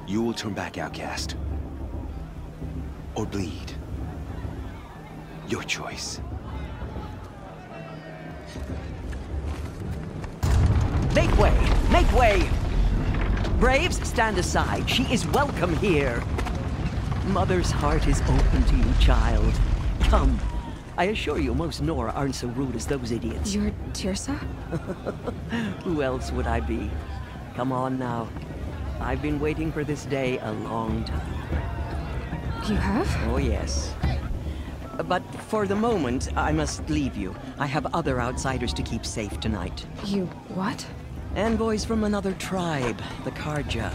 You will turn back outcast. Or bleed. Your choice. Make way! Make way! Braves, stand aside. She is welcome here. Mother's heart is open to you, child. Come. I assure you, most Nora aren't so rude as those idiots. You're Teersa? Who else would I be? Come on now. I've been waiting for this day a long time. You have? Oh, yes. But for the moment, I must leave you. I have other outsiders to keep safe tonight. You what? Envoys from another tribe, the Carja.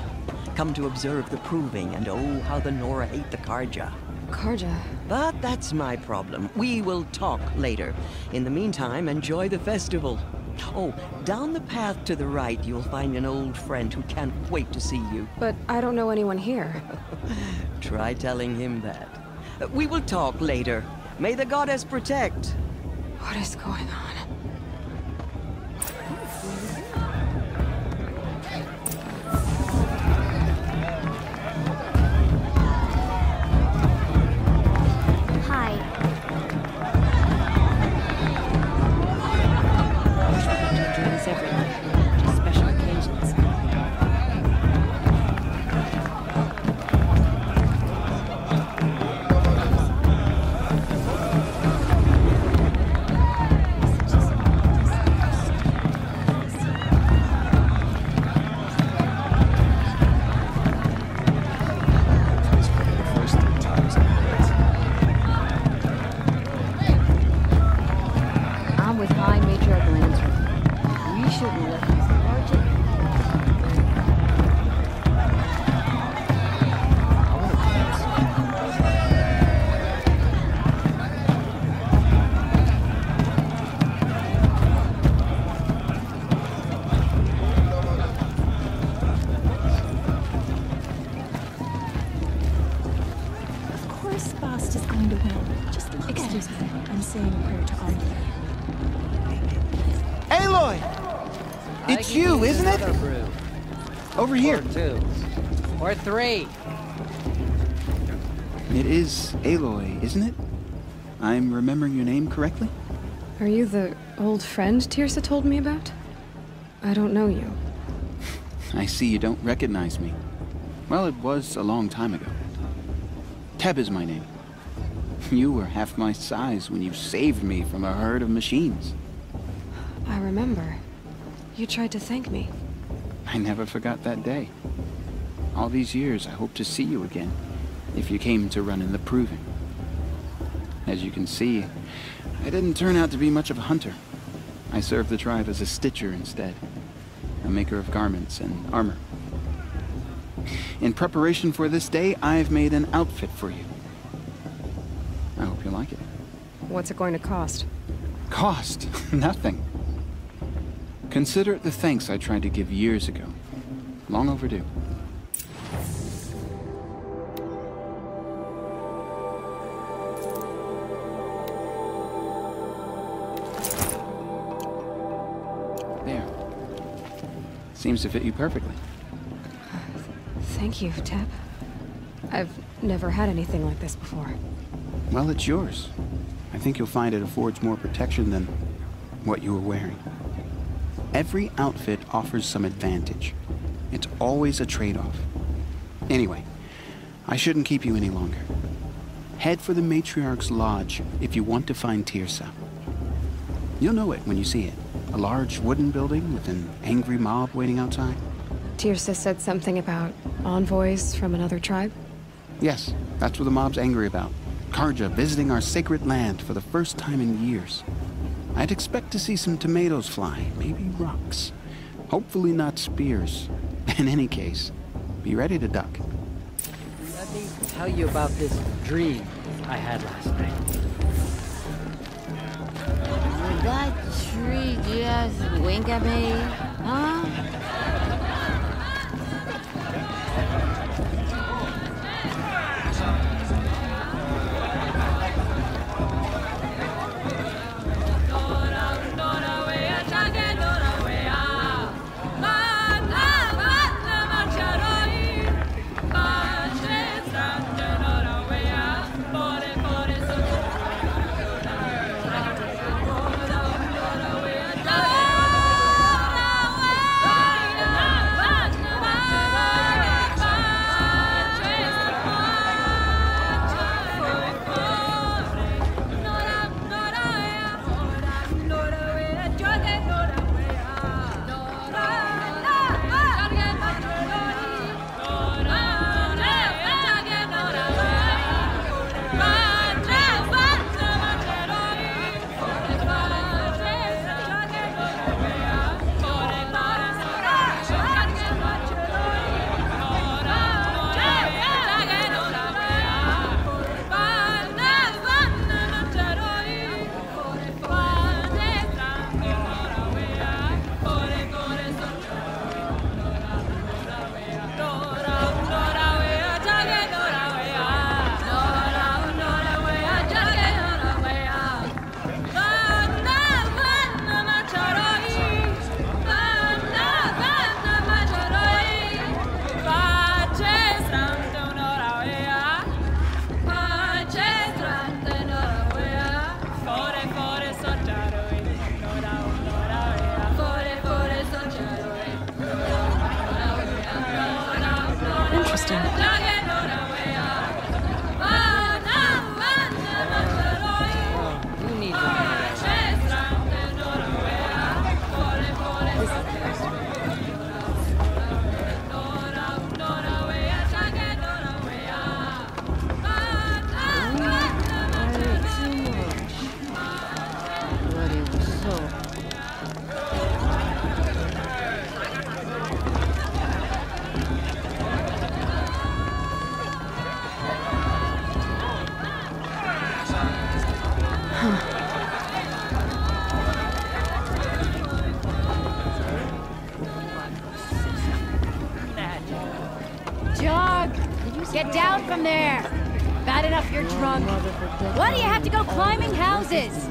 Come to observe the proving, and oh, how the Nora hate the Carja. Carja? But that's my problem. We will talk later. In the meantime, enjoy the festival. Oh, down the path to the right, you'll find an old friend who can't wait to see you. But I don't know anyone here. Try telling him that. We will talk later. May the goddess protect. What is going on? It's you, isn't it? Over here. Or 2. Or 3. It is Aloy, isn't it? I'm remembering your name correctly? Are you the old friend Teersa told me about? I don't know you. I see you don't recognize me. Well, it was a long time ago. Teb is my name. You were half my size when you saved me from a herd of machines. I remember. You tried to thank me. I never forgot that day. All these years, I hope to see you again, if you came to run in the Proving. As you can see, I didn't turn out to be much of a hunter. I served the tribe as a stitcher instead, a maker of garments and armor. In preparation for this day, I've made an outfit for you. I hope you like it. What's it going to cost? Cost? Nothing. Consider it the thanks I tried to give years ago. Long overdue. There. Seems to fit you perfectly. Thank you, Teb. I've never had anything like this before. Well, it's yours. I think you'll find it affords more protection than what you were wearing. Every outfit offers some advantage. It's always a trade-off. Anyway, I shouldn't keep you any longer. Head for the Matriarch's Lodge if you want to find Teersa. You'll know it when you see it. A large wooden building with an angry mob waiting outside. Teersa said something about envoys from another tribe? Yes, that's what the mob's angry about. Carja visiting our sacred land for the first time in years. I'd expect to see some tomatoes fly, maybe rocks. Hopefully not spears. In any case, be ready to duck. Let me tell you about this dream I had last night. Did that tree just wink at me? Huh? interesting. You need to know that. But it was so. Jog! Get down from there! Bad enough you're drunk. Why do you have to go climbing houses?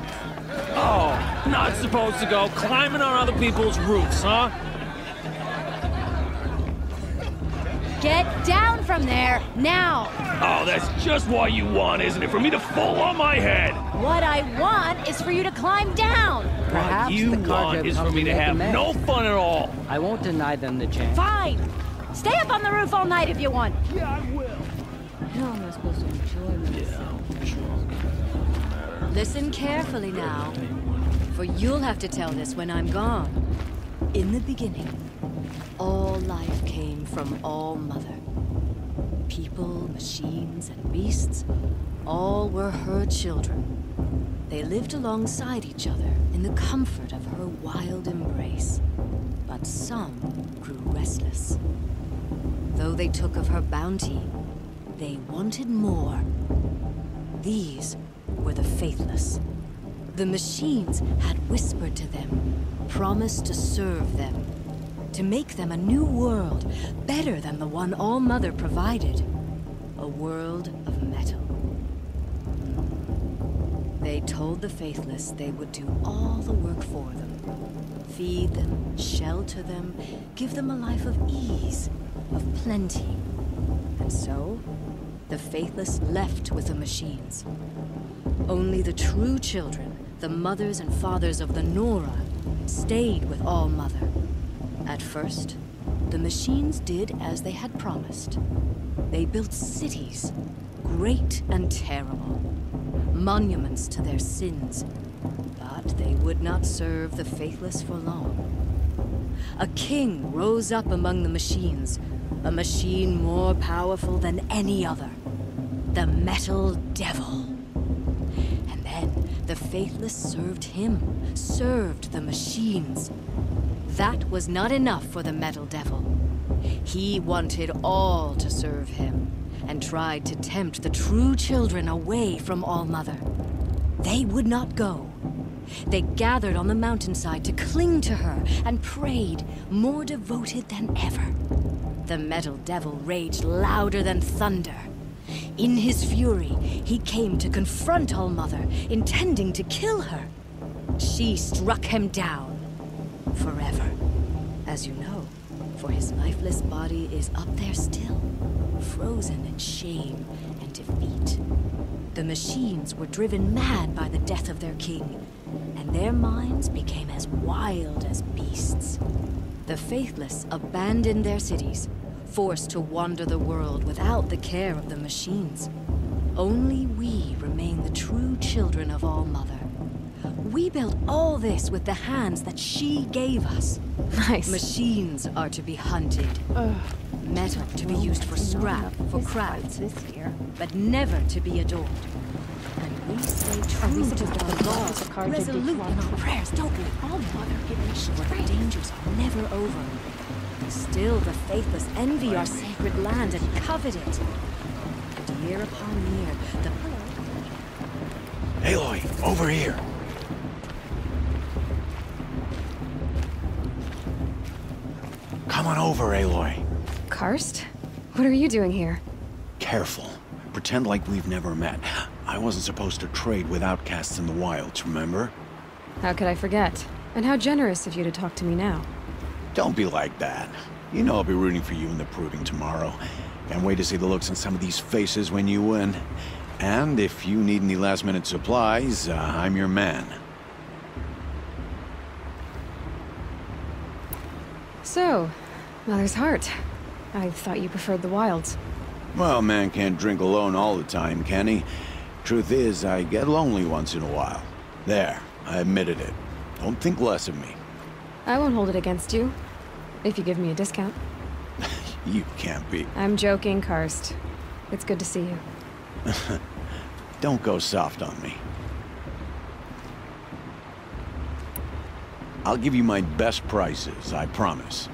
Oh, not supposed to go climbing on other people's roofs, huh? Get down from there, now! Oh, that's just what you want, isn't it? For me to fall on my head! What I want is for you to climb down! Perhaps What you the cargo want is for me company to made have the no mess. fun at all! I won't deny them the chance. Fine! Stay up on the roof all night if you want. How am I supposed to enjoy myself? Listen carefully now, for you'll have to tell this when I'm gone. In the beginning, all life came from All Mother. People, machines, and beasts, all were her children. They lived alongside each other in the comfort of her wild embrace. But some grew restless. Though they took of her bounty, they wanted more. These were the faithless. The machines had whispered to them, promised to serve them, to make them a new world, better than the one All Mother provided. A world of metal. They told the faithless they would do all the work for them. Feed them, shelter them, give them a life of ease, of plenty. And so, the faithless left with the machines. Only the true children, the mothers and fathers of the Nora, stayed with All Mother. At first, the machines did as they had promised. They built cities, great and terrible, monuments to their sins. But they would not serve the faithless for long. A king rose up among the machines, a machine more powerful than any other. The Metal Devil. And then the faithless served him, served the machines. That was not enough for the Metal Devil. He wanted all to serve him, and tried to tempt the true children away from All Mother. They would not go. They gathered on the mountainside to cling to her and prayed, more devoted than ever. The Metal Devil raged louder than thunder. In his fury, he came to confront All Mother, intending to kill her. She struck him down. Forever. As you know, for his lifeless body is up there still, frozen in shame and defeat. The machines were driven mad by the death of their king, and their minds became as wild as beasts. The faithless abandoned their cities, forced to wander the world without the care of the machines. Only we remain the true children of All Mother. We built all this with the hands that she gave us. Nice. Machines are to be hunted. Metal to be used for scrap, for crafts, but never to be adored. And we stay true to the law, resolute in our prayers, don't we? All Mother giving sure the dangers are never over. Still the faithless envy our sacred land and covet it. And year upon year, the... Aloy, over here. Come on over, Aloy. Karst? What are you doing here? Careful. Pretend like we've never met. I wasn't supposed to trade with outcasts in the wilds, remember? How could I forget? And how generous of you to talk to me now. Don't be like that. You know I'll be rooting for you in the proving tomorrow. Can't wait to see the looks on some of these faces when you win. And if you need any last-minute supplies, I'm your man. So, Mother's Heart. I thought you preferred the wilds. Well, man can't drink alone all the time, can he? Truth is, I get lonely once in a while. There, I admitted it. Don't think less of me. I won't hold it against you, if you give me a discount. You can't be. I'm joking, Karst. It's good to see you. Don't go soft on me. I'll give you my best prices, I promise.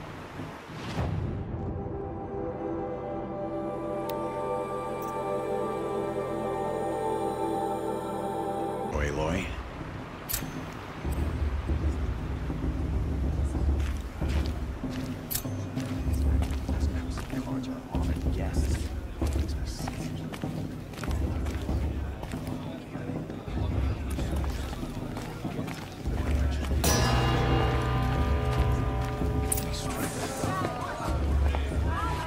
Aloy.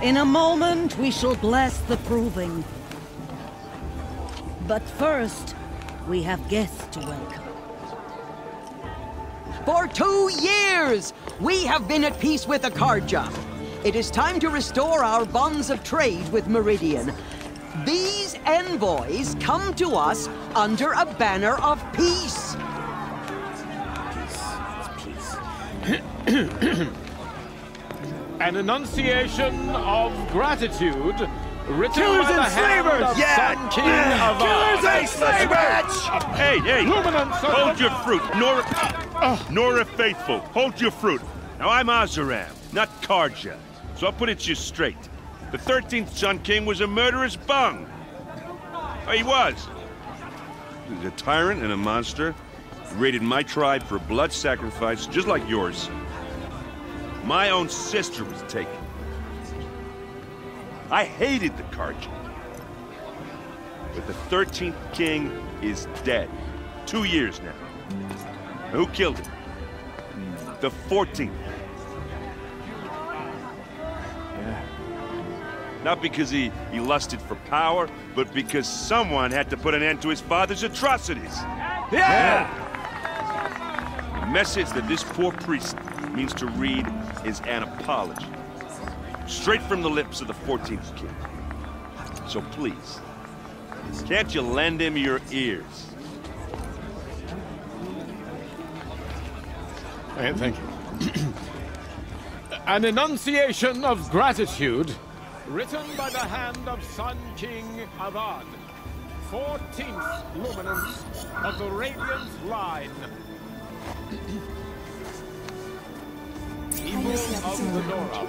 In a moment, we shall bless the proving. But first, we have guests to welcome. For 2 years, we have been at peace with Akarja. It is time to restore our bonds of trade with Meridian. These envoys come to us under a banner of peace. An enunciation of gratitude written Killers by the and hand slavers! of Yeah! Sun King of Killers and slavers! Hey, hey! Luminance Hold your fruit, Nora Faithful. Hold your fruit. Now I'm Oseram, not Karja, so I'll put it to you straight. The 13th Sun King was a murderous bung. Oh, he was. He was a tyrant and a monster. He raided my tribe for blood sacrifice, just like yours. My own sister was taken. I hated the Karja. But the 13th king is dead. 2 years now. Now, who killed him? The 14th. Yeah. Not because he lusted for power, but because someone had to put an end to his father's atrocities. Yeah! The message that this poor priest means to read is an apology. Straight from the lips of the 14th king. So please, can't you lend him your ears? Thank you. An enunciation of gratitude written by the hand of Sun King Avad, 14th luminance of the Radiant Line. Evil of the Nora.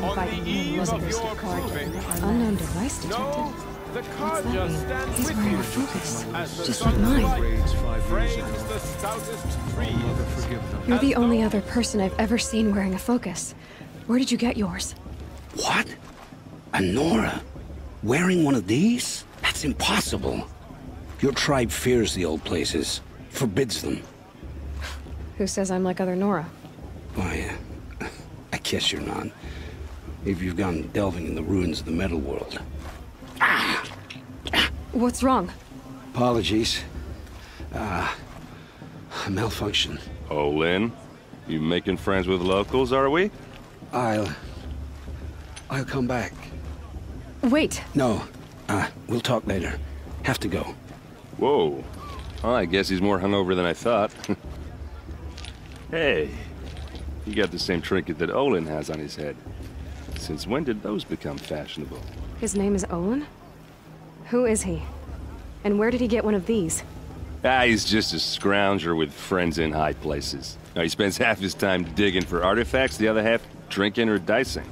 On the eve of your proving, Unknown device detected. no, the Karja stands He's with wearing you. a focus, As the just like sun's mine. light frames the stoutest trees. You're the only other person I've ever seen wearing a focus. Where did you get yours? What? A Nora? Wearing one of these? That's impossible. Your tribe fears the old places, forbids them. Who says I'm like other Nora? Why, I guess you're not. If you've gone delving in the ruins of the metal world. What's wrong? Apologies. A malfunction. Oh, Lynn, you making friends with locals, are we? I'll come back. Wait. No, we'll talk later. Have to go. Whoa. Well, I guess he's more hungover than I thought. Hey, you got the same trinket that Olin has on his head. Since when did those become fashionable? His name is Olin? Who is he? And where did he get one of these? He's just a scrounger with friends in high places. Now, he spends half his time digging for artifacts, the other half drinking or dicing.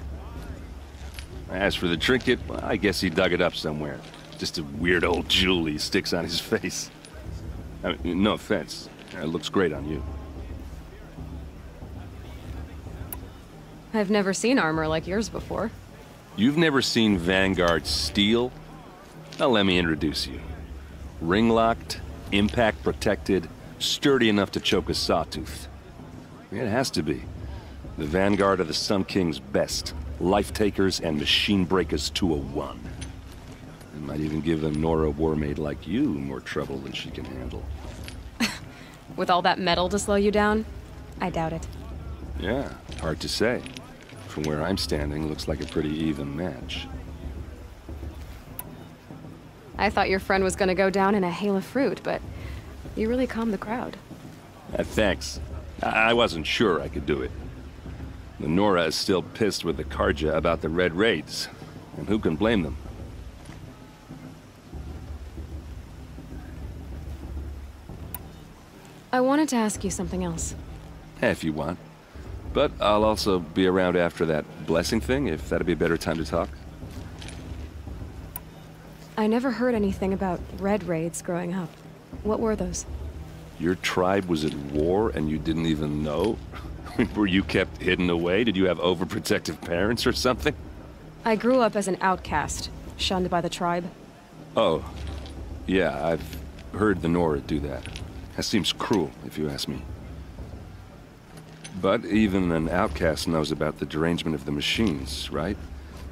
As for the trinket, well, I guess he dug it up somewhere. Just a weird old jewel he sticks on his face. I mean, no offense. It looks great on you. I've never seen armor like yours before. You've never seen Vanguard steel? Well, let me introduce you. Ring-locked, impact-protected, sturdy enough to choke a sawtooth. It has to be. The Vanguard of the Sun King's best. Life-takers and machine-breakers to a one. It might even give a Nora warmaid like you more trouble than she can handle. With all that metal to slow you down? I doubt it. Yeah, hard to say. from where I'm standing, looks like a pretty even match. I thought your friend was gonna go down in a hail of fruit, but you really calmed the crowd. Thanks. I wasn't sure I could do it. The Nora is still pissed with the Carja about the Red Raids, and who can blame them? I wanted to ask you something else. If you want. But I'll also be around after that blessing thing, if that'd be a better time to talk. I never heard anything about Red Raids growing up. What were those? Your tribe was at war and you didn't even know? Were you kept hidden away? Did you have overprotective parents or something? I grew up as an outcast, shunned by the tribe. Oh. Yeah, I've heard the Nora do that. That seems cruel, if you ask me. But even an outcast knows about the derangement of the machines, right?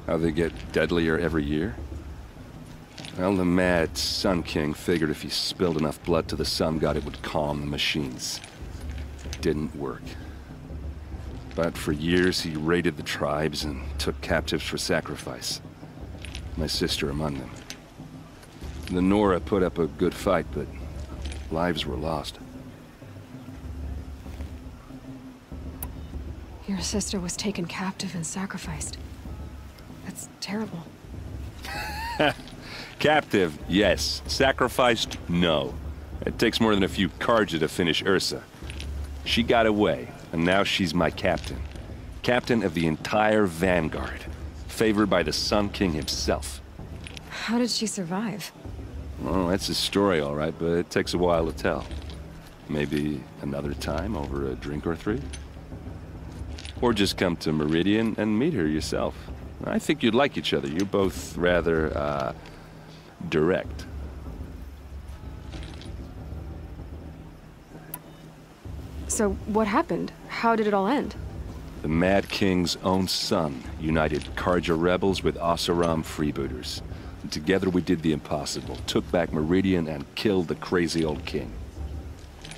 How they get deadlier every year? Well, the mad Sun King figured if he spilled enough blood to the Sun God, it would calm the machines. It didn't work. But for years, he raided the tribes and took captives for sacrifice. My sister among them. The Nora put up a good fight, but lives were lost. Your sister was taken captive and sacrificed. That's terrible. Captive, yes. Sacrificed, no. It takes more than a few Carja to finish Ursa. She got away, and now she's my captain. Captain of the entire Vanguard. Favored by the Sun King himself. How did she survive? Well, that's a story, all right, but it takes a while to tell. Maybe another time over a drink or three? Or just come to Meridian and meet her yourself. I think you'd like each other. You're both rather, direct. So, what happened? How did it all end? The Mad King's own son united Carja rebels with Oseram freebooters. And together we did the impossible, took back Meridian and killed the crazy old king.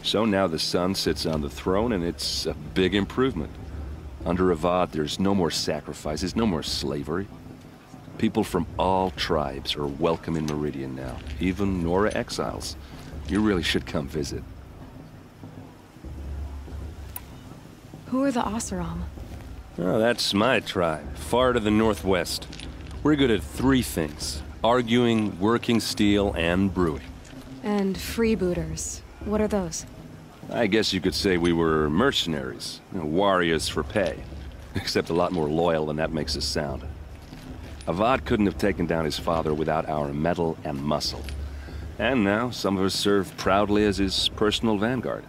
So now the son sits on the throne and it's a big improvement. Under Avad, there's no more sacrifices, no more slavery. People from all tribes are welcome in Meridian now, even Nora exiles. You really should come visit. Who are the Oseram? Oh, that's my tribe, far to the northwest. We're good at three things: arguing, working steel, and brewing. And freebooters. What are those? I guess you could say we were mercenaries, warriors for pay. Except a lot more loyal than that makes us sound. Avad couldn't have taken down his father without our metal and muscle. And now some of us serve proudly as his personal vanguard.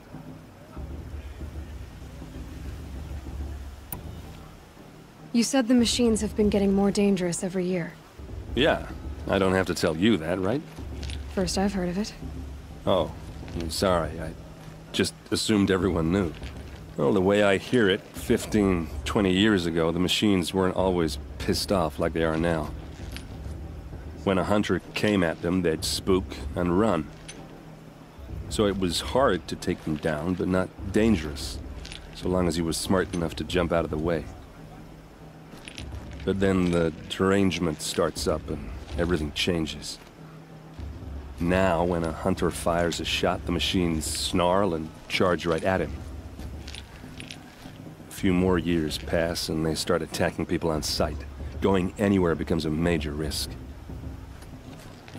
You said the machines have been getting more dangerous every year. Yeah, I don't have to tell you that, right? First I've heard of it. Oh, I'm sorry. I just assumed everyone knew. Well, the way I hear it, 15, 20 years ago, the machines weren't always pissed off like they are now. When a hunter came at them, they'd spook and run. So it was hard to take them down, but not dangerous, so long as he was smart enough to jump out of the way. But then the derangement starts up and everything changes. Now, when a hunter fires a shot, the machines snarl and charge right at him. A few more years pass and they start attacking people on sight. Going anywhere becomes a major risk.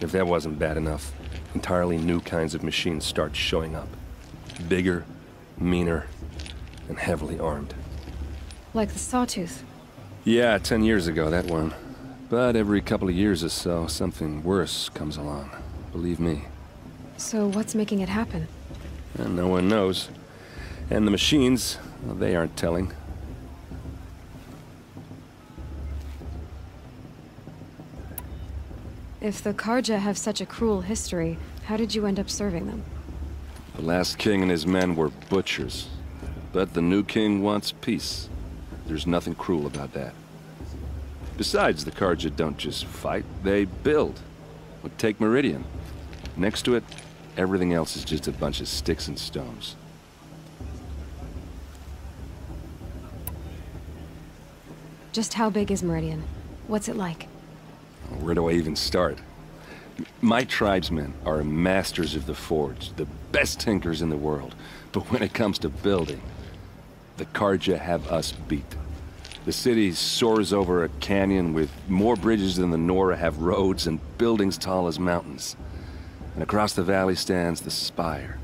If that wasn't bad enough, entirely new kinds of machines start showing up. Bigger, meaner, and heavily armed. Like the Sawtooth? Yeah, 10 years ago, that one. But every couple of years or so, something worse comes along. Believe me. So what's making it happen? And no one knows. And the machines, well, they aren't telling. If the Carja have such a cruel history, how did you end up serving them? The last king and his men were butchers. But the new king wants peace. There's nothing cruel about that. Besides, the Carja don't just fight, they build. Well, take Meridian. Next to it, everything else is just a bunch of sticks and stones. Just how big is Meridian? What's it like? Where do I even start? My tribesmen are masters of the forge, the best tinkers in the world. But when it comes to building, the Carja have us beat. The city soars over a canyon with more bridges than the Nora have roads and buildings tall as mountains. And across the valley stands the spire,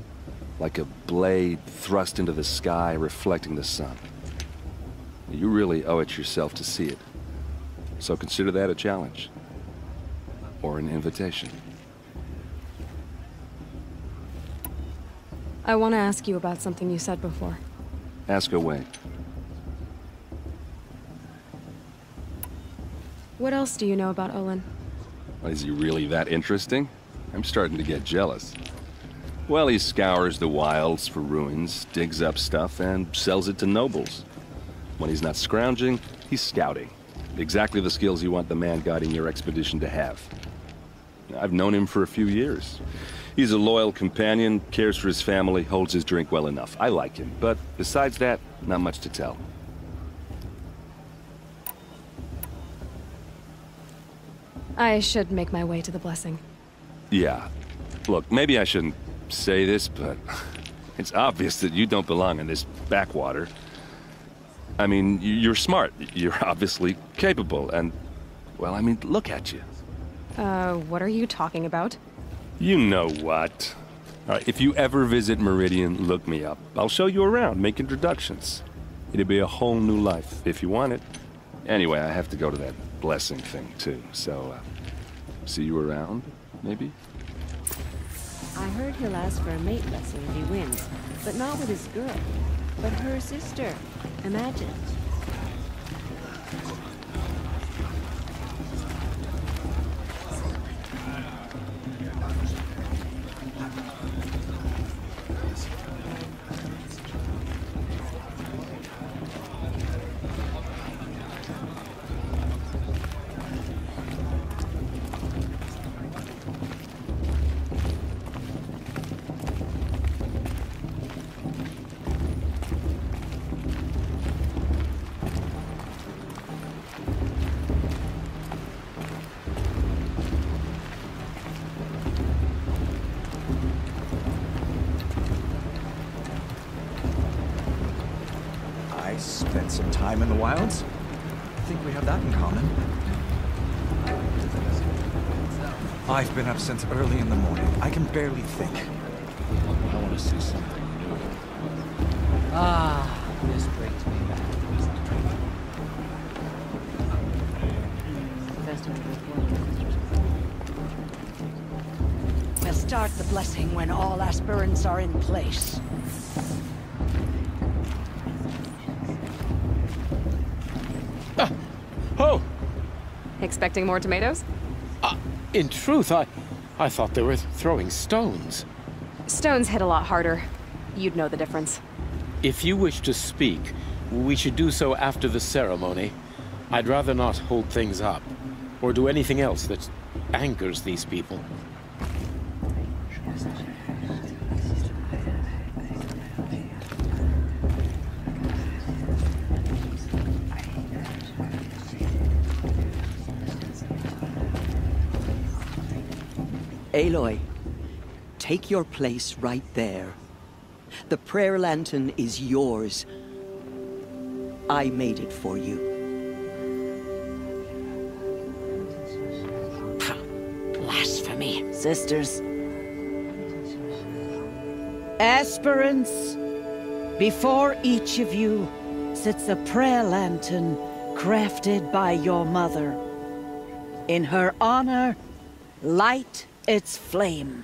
like a blade thrust into the sky reflecting the sun. You really owe it yourself to see it. So consider that a challenge. Or an invitation. I want to ask you about something you said before. Ask away. What else do you know about Olin? Is he really that interesting? I'm starting to get jealous. Well, he scours the wilds for ruins, digs up stuff, and sells it to nobles. When he's not scrounging, he's scouting. Exactly the skills you want the man guiding your expedition to have. I've known him for a few years. He's a loyal companion, cares for his family, holds his drink well enough. I like him, but besides that, not much to tell. I should make my way to the blessing. Yeah. Look, maybe I shouldn't say this, but it's obvious that you don't belong in this backwater. I mean, you're smart. You're obviously capable, and, well, I mean, look at you. What are you talking about? You know what. All right, if you ever visit Meridian, look me up. I'll show you around, make introductions. It'll be a whole new life, if you want it. Anyway, I have to go to that blessing thing, too, so, see you around, maybe? I heard he'll ask for a mate blessing if he wins, but not with his girl, but her sister. Imagine. Spent some time in the wilds. I think we have that in common. I've been up since early in the morning. I can barely think. I want to see something new. Ah, this brings me back. We'll start the blessing when all aspirants are in place. Oh! Expecting more tomatoes? In truth, I thought they were throwing stones. Stones hit a lot harder. You'd know the difference. If you wish to speak, we should do so after the ceremony. I'd rather not hold things up, or do anything else that angers these people. Aloy, take your place right there. The prayer lantern is yours. I made it for you. Blasphemy. Sisters. Aspirants, before each of you sits a prayer lantern crafted by your mother. In her honor, light its flame.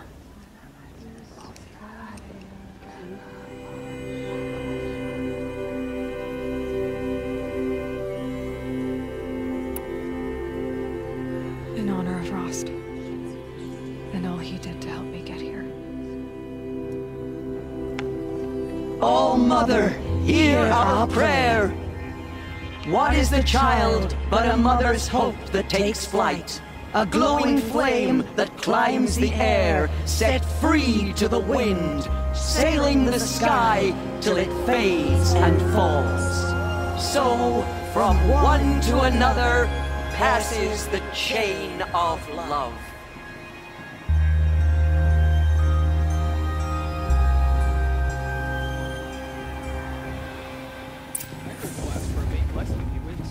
In honor of Rost. And all he did to help me get here. All Mother, hear our prayer. What is the child but a mother's hope that takes flight? A glowing flame that climbs the air, set free to the wind, sailing the sky till it fades and falls. So, from one to another passes the chain of love.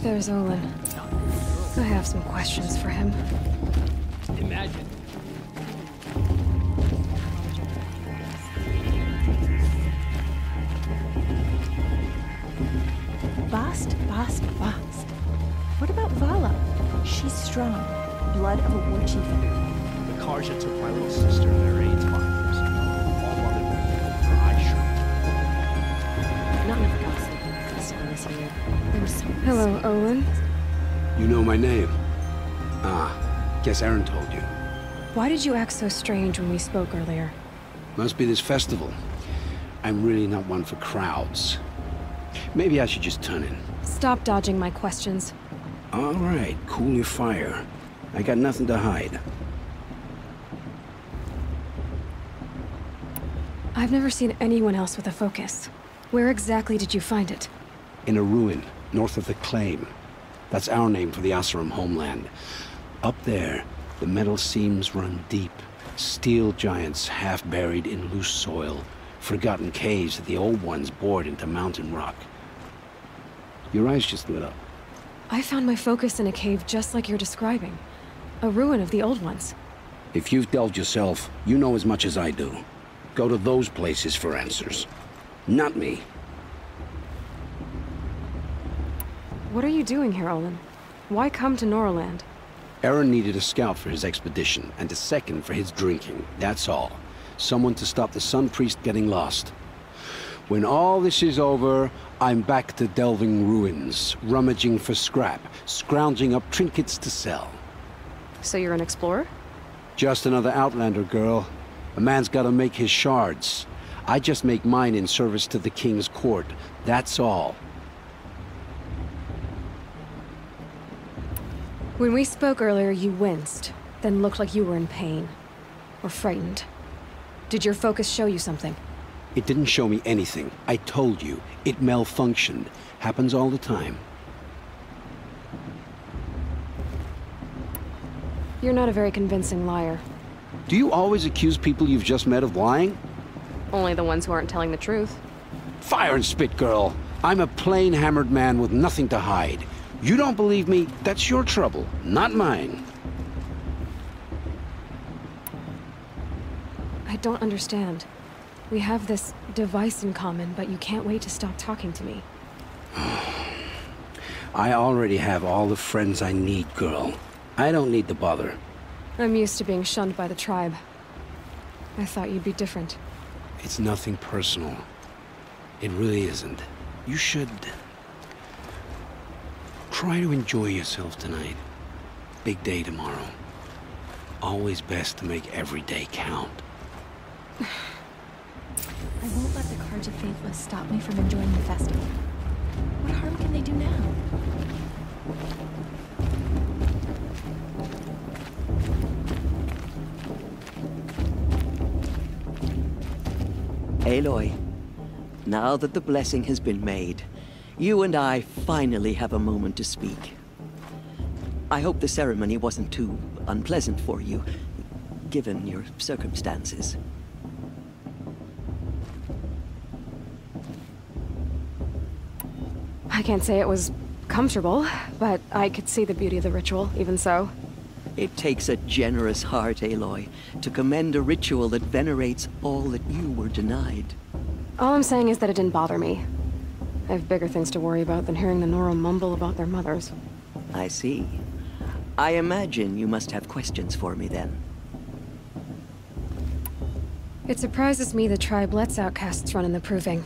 There's Olin. I have some questions for him. Imagine. Bast. What about Vala? She's strong. Blood of a war chief. The Karja took my little sister and their aides 5 years ago. All mother for eye shirt. Not enough gossip. Christopher was here. There was so much. Hello, Olin. You know my name? Guess Aaron told you. Why did you act so strange when we spoke earlier? Must be this festival. I'm really not one for crowds. Maybe I should just turn in. Stop dodging my questions. All right, cool your fire. I got nothing to hide. I've never seen anyone else with a focus. Where exactly did you find it? In a ruin, north of the Claim. That's our name for the Oseram homeland. Up there, the metal seams run deep. Steel giants half buried in loose soil. Forgotten caves that the old ones bored into mountain rock. Your eyes just lit up. I found my focus in a cave just like you're describing. A ruin of the old ones. If you've delved yourself, you know as much as I do. Go to those places for answers. Not me. What are you doing here, Olin? Why come to Noraland? Aaron needed a scout for his expedition, and a second for his drinking. That's all. Someone to stop the Sun Priest getting lost. When all this is over, I'm back to delving ruins, rummaging for scrap, scrounging up trinkets to sell. So you're an explorer? Just another Outlander, girl. A man's gotta make his shards. I just make mine in service to the King's court. That's all. When we spoke earlier, you winced, then looked like you were in pain. Or frightened. Did your focus show you something? It didn't show me anything. I told you. It malfunctioned. Happens all the time. You're not a very convincing liar. Do you always accuse people you've just met of lying? Only the ones who aren't telling the truth. Fire and spit, girl. I'm a plain hammered man with nothing to hide. You don't believe me, that's your trouble, not mine. I don't understand. We have this device in common, but you can't wait to stop talking to me. I already have all the friends I need, girl. I don't need the bother. I'm used to being shunned by the tribe. I thought you'd be different. It's nothing personal. It really isn't. You should... try to enjoy yourself tonight. Big day tomorrow. Always best to make every day count. I won't let the Karja Faithless stop me from enjoying the festival. What harm can they do now? Aloy, now that the blessing has been made, you and I finally have a moment to speak. I hope the ceremony wasn't too unpleasant for you, given your circumstances. I can't say it was comfortable, but I could see the beauty of the ritual, even so. It takes a generous heart, Aloy, to commend a ritual that venerates all that you were denied. All I'm saying is that it didn't bother me. I have bigger things to worry about than hearing the Nora mumble about their mothers. I see. I imagine you must have questions for me, then. It surprises me the tribe lets outcasts run in the Proving.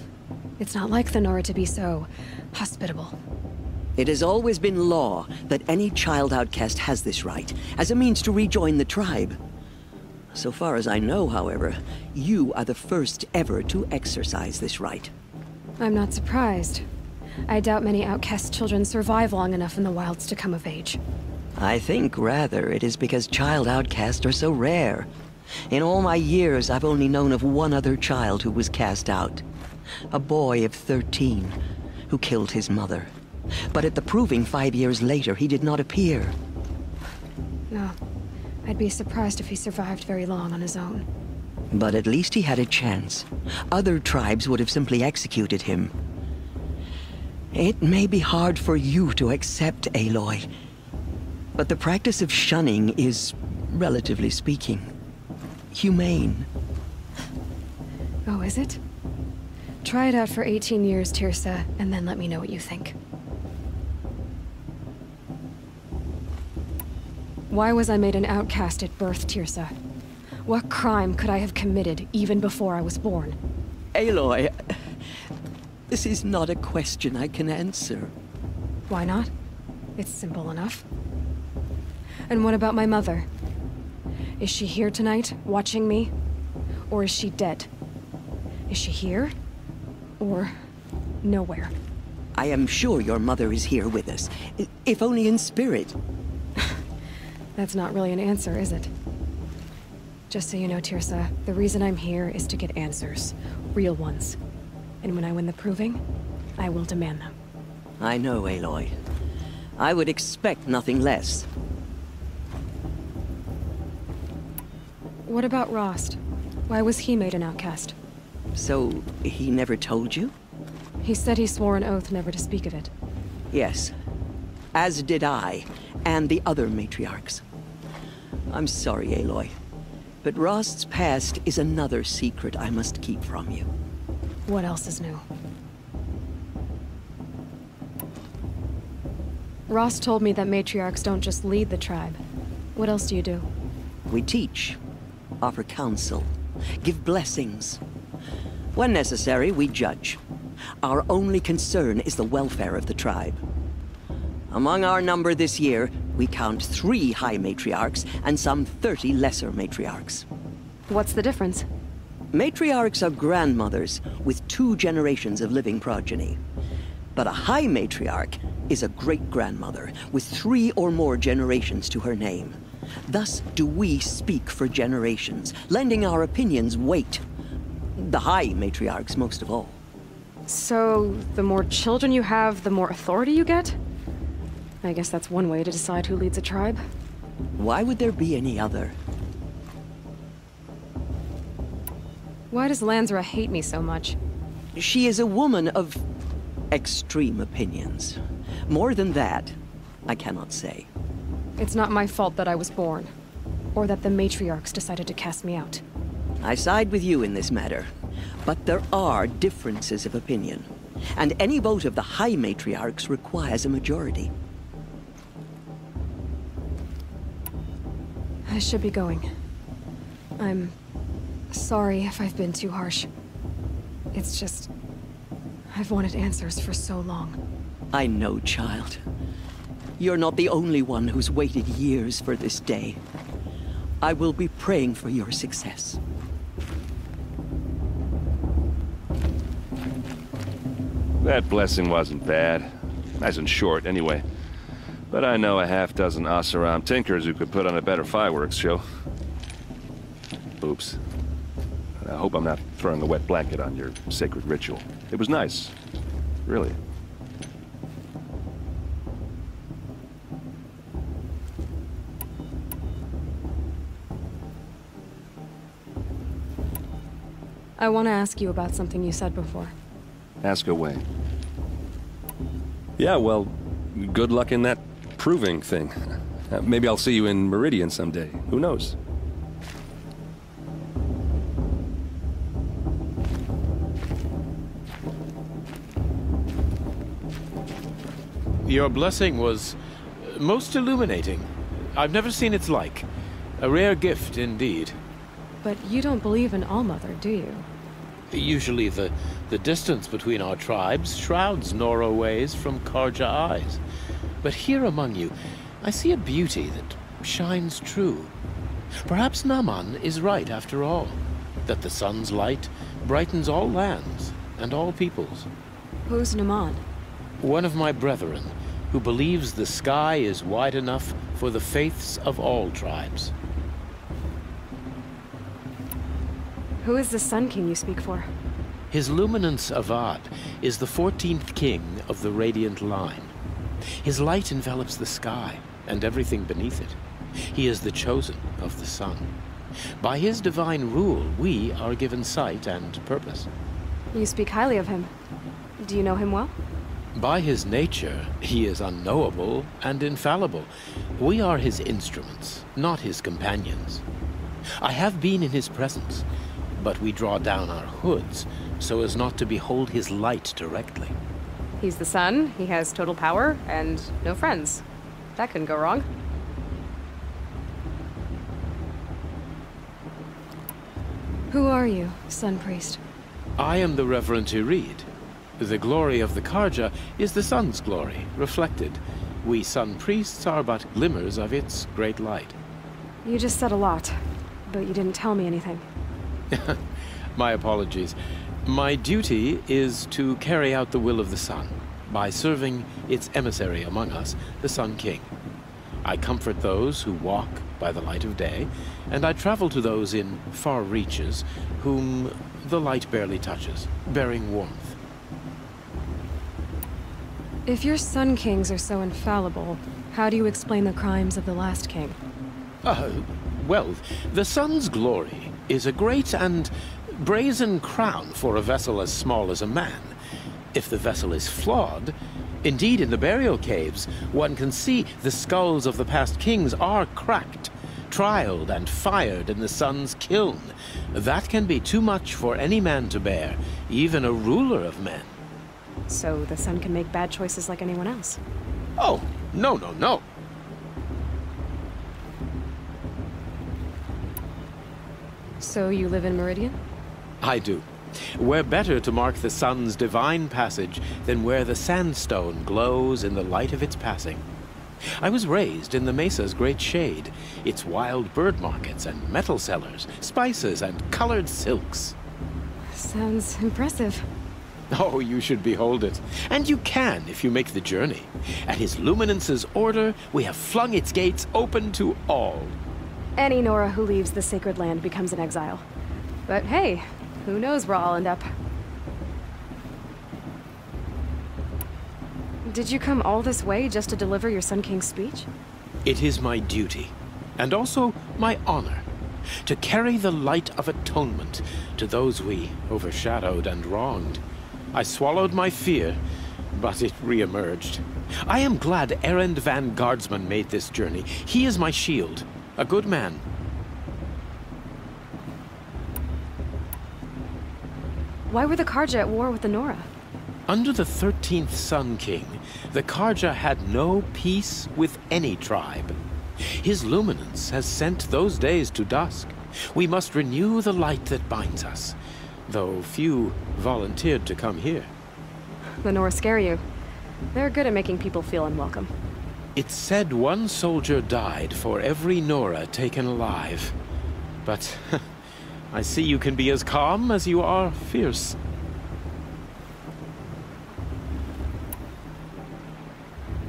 It's not like the Nora to be so hospitable. It has always been law that any child outcast has this right, as a means to rejoin the tribe. So far as I know, however, you are the first ever to exercise this right. I'm not surprised. I doubt many outcast children survive long enough in the wilds to come of age. I think, rather, it is because child outcasts are so rare. In all my years, I've only known of one other child who was cast out. A boy of 13, who killed his mother. But at the proving 5 years later, he did not appear. No. I'd be surprised if he survived very long on his own. But at least he had a chance. Other tribes would have simply executed him. It may be hard for you to accept, Aloy, but the practice of shunning is, relatively speaking, humane. Oh, is it? Try it out for 18 years, Tirsa, and then let me know what you think. Why was I made an outcast at birth, Tirsa? What crime could I have committed even before I was born? Aloy, this is not a question I can answer. Why not? It's simple enough. And what about my mother? Is she here tonight, watching me? Or is she dead? Is she here? Or nowhere? I am sure your mother is here with us, if only in spirit. That's not really an answer, is it? Just so you know, Tirsa, the reason I'm here is to get answers. Real ones. And when I win the proving, I will demand them. I know, Aloy. I would expect nothing less. What about Rost? Why was he made an outcast? So, he never told you? He said he swore an oath never to speak of it. Yes. As did I, and the other matriarchs. I'm sorry, Aloy, but Rost's past is another secret I must keep from you. What else is new? Rost told me that matriarchs don't just lead the tribe. What else do you do? We teach, offer counsel, give blessings. When necessary, we judge. Our only concern is the welfare of the tribe. Among our number this year, we count 3 high matriarchs and some 30 lesser matriarchs. What's the difference? Matriarchs are grandmothers with 2 generations of living progeny. But a high matriarch is a great-grandmother with 3 or more generations to her name. Thus do we speak for generations, lending our opinions weight. The high matriarchs most of all. So, the more children you have, the more authority you get? I guess that's one way to decide who leads a tribe. Why would there be any other? Why does Lansra hate me so much? She is a woman of extreme opinions. More than that, I cannot say. It's not my fault that I was born, or that the matriarchs decided to cast me out. I side with you in this matter, but there are differences of opinion, and any vote of the high matriarchs requires a majority. I should be going. I'm sorry if I've been too harsh. It's just, I've wanted answers for so long. I know, child. You're not the only one who's waited years for this day. I will be praying for your success. That blessing wasn't bad. Nice and short, anyway. But I know a half-dozen Oseram tinkers who could put on a better fireworks show. Oops. I hope I'm not throwing a wet blanket on your sacred ritual. It was nice. Really. I want to ask you about something you said before. Ask away. Yeah, well, good luck in that proving thing. Maybe I'll see you in Meridian someday. Who knows? Your blessing was most illuminating. I've never seen its like. A rare gift indeed. But you don't believe in Allmother, do you? Usually the distance between our tribes shrouds Norroways from Karja eyes. But here among you, I see a beauty that shines true. Perhaps Naman is right after all, that the sun's light brightens all lands and all peoples. Who's Naman? One of my brethren, who believes the sky is wide enough for the faiths of all tribes. Who is the Sun King you speak for? His Luminance Avad is the 14th king of the Radiant Line. His light envelops the sky and everything beneath it. He is the chosen of the sun. By his divine rule, we are given sight and purpose. You speak highly of him. Do you know him well? By his nature, he is unknowable and infallible. We are his instruments, not his companions. I have been in his presence, but we draw down our hoods so as not to behold his light directly. He's the sun, he has total power, and no friends. That couldn't go wrong. Who are you, Sun Priest? I am the Reverend Irid. The glory of the Carja is the sun's glory, reflected. We sun priests are but glimmers of its great light. You just said a lot, but you didn't tell me anything. My apologies. My duty is to carry out the will of the sun by serving its emissary among us, the Sun King. I comfort those who walk by the light of day, and I travel to those in far reaches whom the light barely touches, bearing warmth. If your Sun Kings are so infallible, how do you explain the crimes of the last king? Well, the sun's glory is a great and brazen crown for a vessel as small as a man. If the vessel is flawed, indeed in the burial caves, one can see the skulls of the past kings are cracked, trialed and fired in the sun's kiln. That can be too much for any man to bear, even a ruler of men. So the sun can make bad choices like anyone else? Oh, no, no, no. So you live in Meridian? I do. Where better to mark the sun's divine passage than where the sandstone glows in the light of its passing. I was raised in the mesa's great shade, its wild bird markets and metal cellars, spices and colored silks. Sounds impressive. Oh, you should behold it. And you can if you make the journey. At his luminance's order, we have flung its gates open to all. Any Nora who leaves the sacred land becomes an exile. But hey, who knows where I'll end up. Did you come all this way just to deliver your Sun King's speech? It is my duty, and also my honor, to carry the light of atonement to those we overshadowed and wronged. I swallowed my fear, but it re-emerged. I am glad Erend van Guardsman made this journey. He is my shield, a good man. Why were the Carja at war with the Nora? Under the 13th Sun King, the Carja had no peace with any tribe. His luminance has sent those days to dusk. We must renew the light that binds us, though few volunteered to come here. The Nora scare you. They're good at making people feel unwelcome. It's said one soldier died for every Nora taken alive. But I see you can be as calm as you are fierce.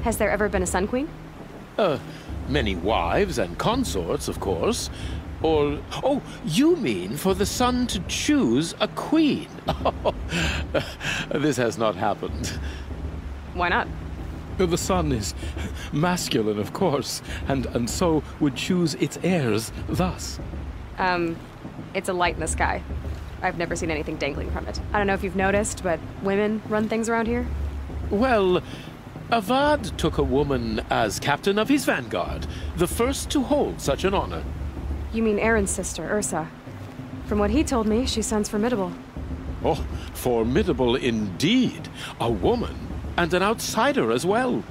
Has there ever been a Sun Queen? Many wives and consorts, of course. Or, oh, you mean for the sun to choose a queen? This has not happened. Why not? The sun is masculine, of course, and so would choose its heirs thus. It's a light in the sky. I've never seen anything dangling from it. I don't know if you've noticed, but women run things around here. Well, Avad took a woman as captain of his vanguard, the first to hold such an honor. You mean Aaron's sister, Ursa. From what he told me, she sounds formidable. Oh, formidable indeed. A woman, and an outsider as well.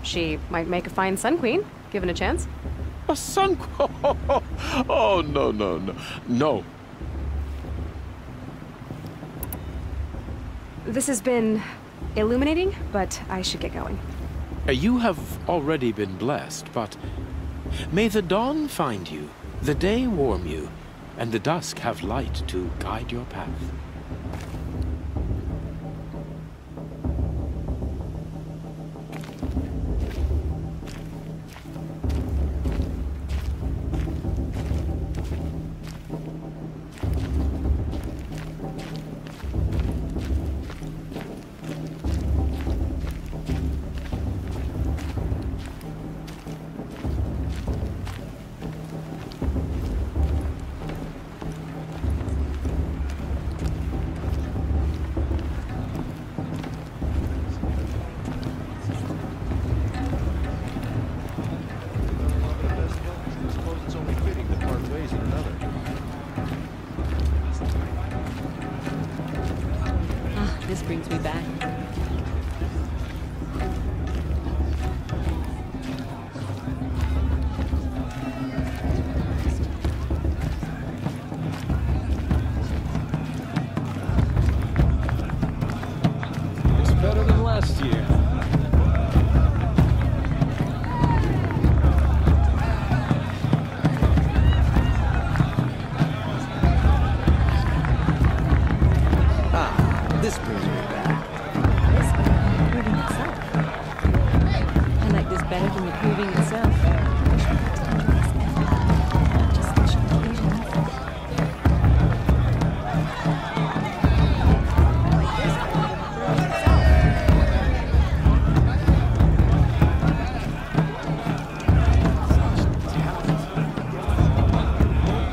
She might make a fine Sun Queen, given a chance. A Sun Queen? Oh, no, no, no. No. This has been illuminating, but I should get going. You have already been blessed, but may the dawn find you, the day warm you, and the dusk have light to guide your path.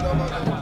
Baba.